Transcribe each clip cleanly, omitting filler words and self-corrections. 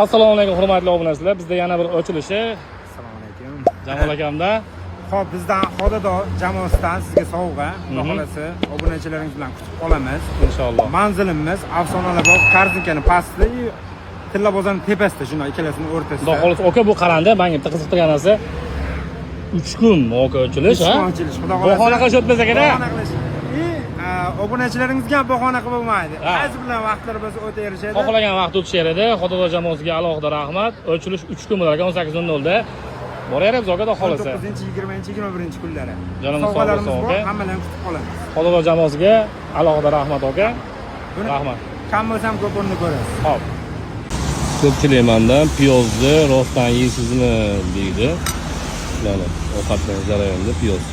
Assalomu alaykum hurmatli obunachilar. Bizda yana bir ochilishi. Assalomu alaykum. Jamol akamda. Xo'p, bizdan Xodado jamoasidan sizga sovg'a, xudo xolasa, obunachilaringiz bilan kutib qolamiz. Inshaalloh. Manzilimiz Afsonalar bog' Karzinkani pastida, Tilla bozorning tepasida, shunday ikkalasining o'rtasida. Xudo xolasa, aka bu qarandi, menga bitta qiziqtirgan narsa 3 kun aka ochilish, ha? Ochilish, xudo xolasa. Bahona qilish o'tmasa kerak. Bahona qilish. Obunachilaringizga ham bahona qilib bo'lmaydi. Qaysi bilan vaqtlar biz o'ta erishadi. Xohlagan vaqt o'tishar edi. Xodado jamoasiga alohida rahmat. Ochilish 3 kun bo'lar ekan 18:00 da. Boraveramiz aka, xudo xolasa. 19-20-21 kunlari. Jonimiz sog' bo'lsin aka. Hammalarni kutib qolamiz. Xodado jamoasiga alohida rahmat aka. Rahmat. Kam bo'lsam ko'p o'rni ko'rasiz. Xo'p. Ko'pchilik mendan piyozni rostdan yeysizmi deydi. Mana ovqatlar jarayonida piyoz.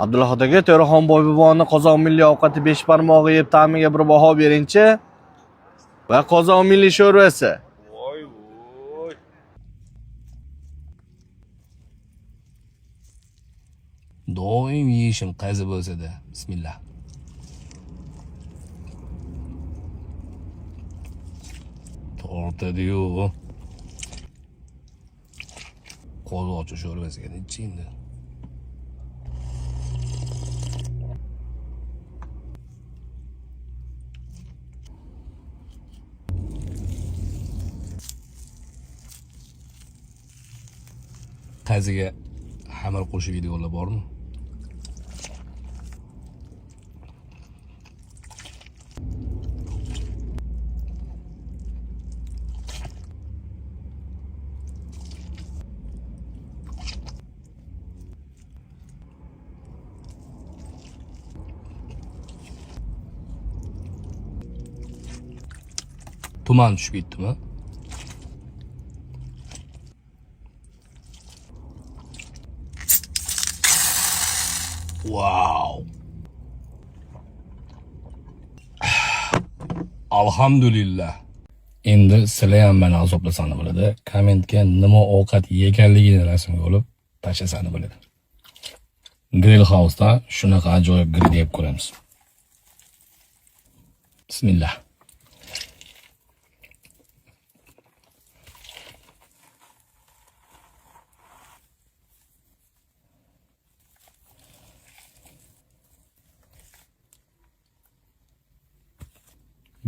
Abdulla aka, To'raxonboy boboni Qozon milliy ovqati 5 barmog'i yeb ta'miga bir baho bering-chi. Va Qozon milliy sho'rvasi. Voy. Doim yeyishim qaysi bo'lsa-da. Bismillah. Tortadi-yu. Qo'zg'ochi sho'rvasiga ichingda. Qaziga xamir qo'shib yeydiganlar bormi? Tuman tushib ketdimi? Wow. Alhamdulillah. Endi sizlar ham meni azoblasani biladi. Kommentga nima ovqat yeganligini rasmga olib tashlasani biladi. Grill House'da shunaqa ajoyib grill yeb ko'ramiz. Bismillah.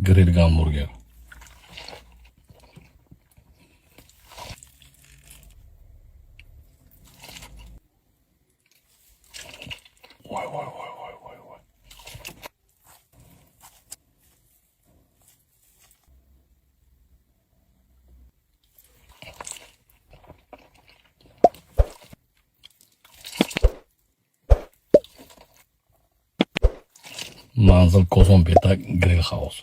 Grill hamburger. Voy. Manzil Kosonpeta Grill House.